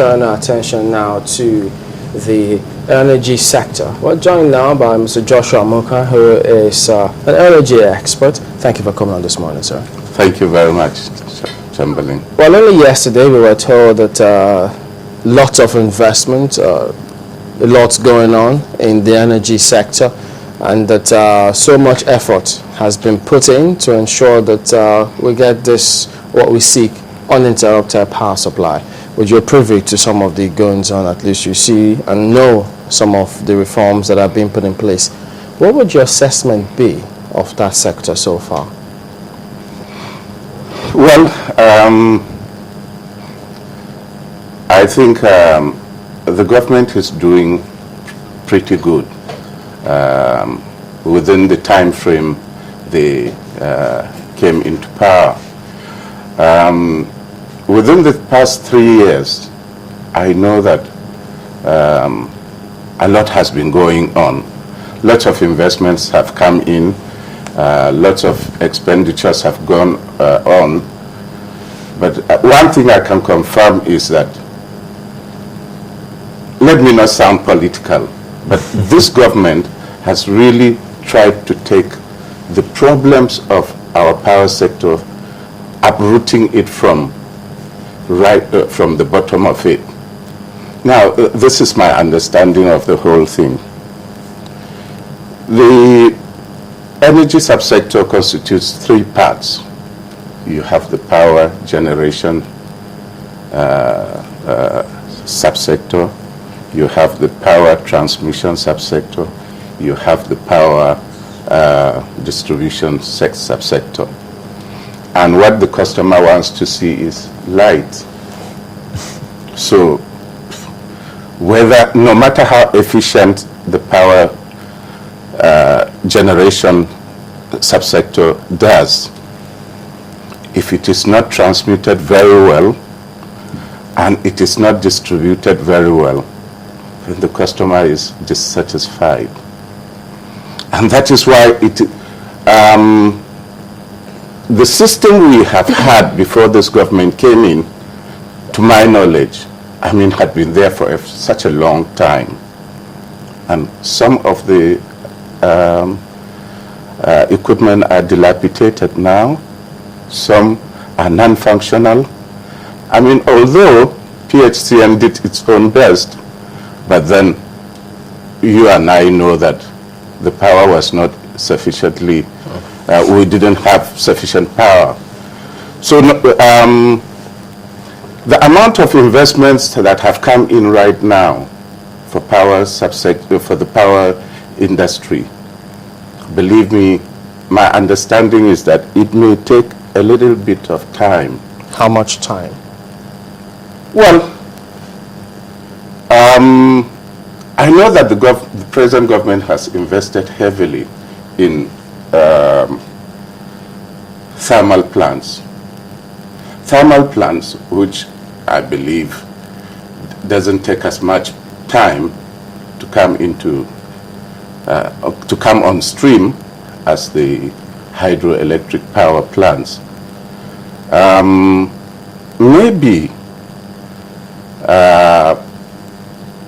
turn our attention now to the energy sector. We're joined now by Mr. Joshua Mukan, who is an energy expert. Thank you for coming on this morning, sir. Thank you very much, Chamberlain. Well, only yesterday we were told that lots of investment, lots going on in the energy sector, and that so much effort has been put in to ensure that we get this, what we seek, uninterrupted power supply. Would you privy to some of the goings on, at least you see and know some of the reforms that have been put in place? What would your assessment be of that sector so far? Well, I think the government is doing pretty good within the time frame they came into power. Within the past 3 years, I know that a lot has been going on. Lots of investments have come in, lots of expenditures have gone on. But one thing I can confirm is that, let me not sound political, but this government has really tried to take the problems of our power sector, uprooting it from from the bottom of it. Now, this is my understanding of the whole thing. The energy subsector constitutes 3 parts. You have the power generation subsector, you have the power transmission subsector, you have the power distribution subsector. And what the customer wants to see is light. So no matter how efficient the power generation subsector does, if it is not transmitted very well and it is not distributed very well, then the customer is dissatisfied. And that is why the system we have had before this government came in, to my knowledge, had been there for such a long time. And some of the equipment are dilapidated now. Some are non-functional. Although PHCN did its own best, but then you and I know that the power was not sufficiently, we didn't have sufficient power. So the amount of investments that have come in right now for power subsector, for the power industry, believe me, my understanding is that it may take a little bit of time. How much time? Well, I know that the present government has invested heavily in thermal plants. Thermal plants, which I believe doesn't take as much time to come on stream as the hydroelectric power plants. Maybe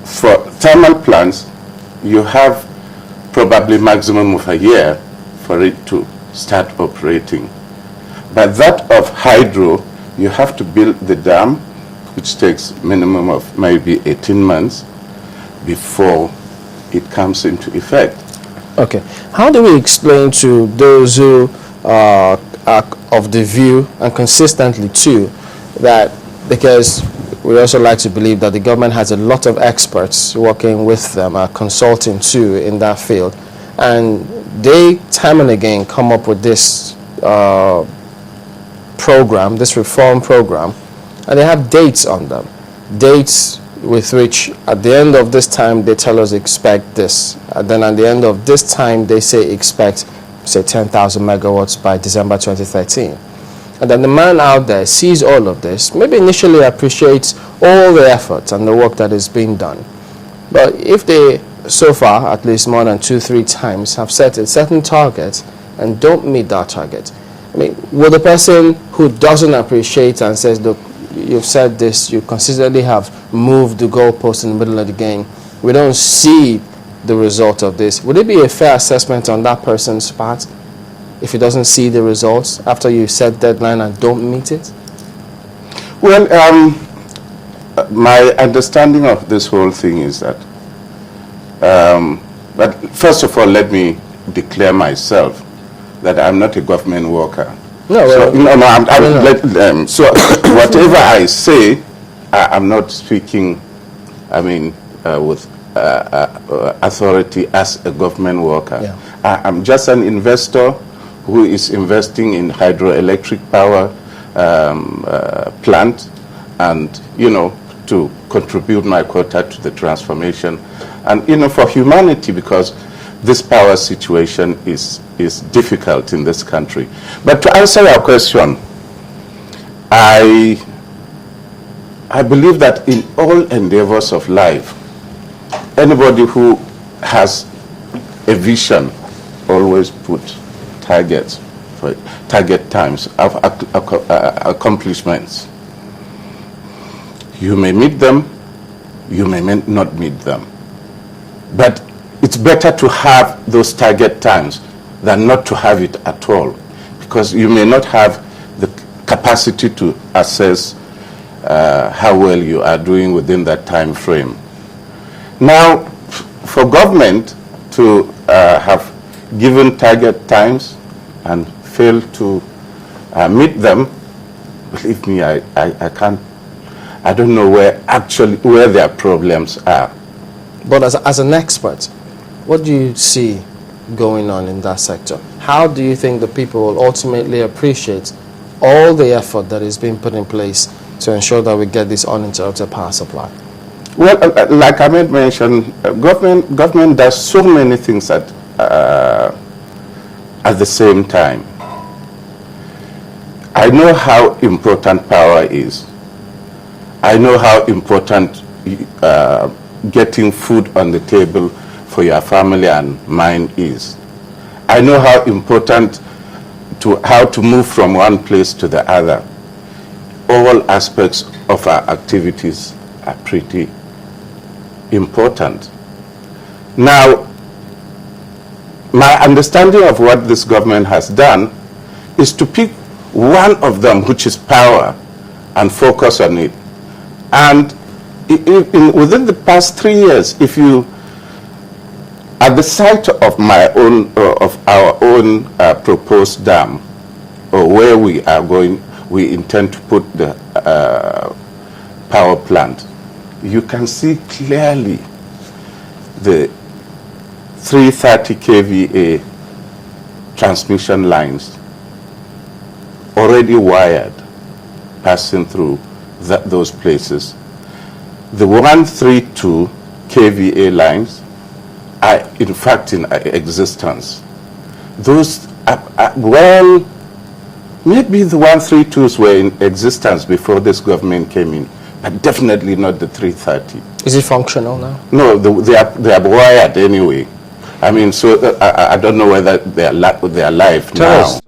for thermal plants, you have probably maximum of a year for it to start operating. But that of hydro, you have to build the dam, which takes minimum of maybe 18 months before it comes into effect. Okay. How do we explain to those who are of the view, and consistently too, that because we also like to believe that the government has a lot of experts working with them, consulting too in that field, and they time and again come up with this program, this reform program, and they have dates on them, dates with which at the end of this time they tell us expect this, and then at the end of this time they say expect, say, 10,000 megawatts by December 2013. And then the man out there sees all of this, maybe initially appreciates all the effort and the work that is being done. But if they, so far, at least more than 2-3 times, have set a certain target and don't meet that target, will the person who doesn't appreciate and says, look, you've said this, you consistently have moved the goalpost in the middle of the game. We don't see the result of this. Would it be a fair assessment on that person's part if he doesn't see the results after you set deadline and don't meet it? Well, my understanding of this whole thing is that, but first of all, let me declare myself that I'm not a government worker. No, So whatever I say, I'm not speaking, with authority as a government worker. Yeah. I'm just an investor who is investing in hydroelectric power plant, and to contribute my quota to the transformation, and for humanity, because this power situation is difficult in this country. But to answer your question, I believe that in all endeavors of life, anybody who has a vision always put targets for target times of accomplishments. You may meet them, you may not meet them, but it's better to have those target times than not to have it at all, because you may not have the capacity to assess how well you are doing within that time frame. Now, for government to have given target times and fail to meet them, believe me, I don't know where their problems are. But as an expert, what do you see going on in that sector? How do you think the people will ultimately appreciate all the effort that is being put in place to ensure that we get this uninterrupted power supply? Well, like Ahmed mentioned, government does so many things at the same time. I know how important power is. I know how important getting food on the table for your family and mine is. I know how important how to move from one place to the other. All aspects of our activities are pretty important. Now, my understanding of what this government has done is to pick one of them, which is power, and focus on it. And within the past 3 years, if you, at the site of our own proposed dam, or where we intend to put the power plant, you can see clearly the 330 kVA transmission lines already wired, passing through those places. The 132 kVA lines are in fact in existence. Those well, maybe the 132s were in existence before this government came in, but definitely not the 330. Is it functional now? No, they are wired anyway. I mean, so I don't know whether they are live now.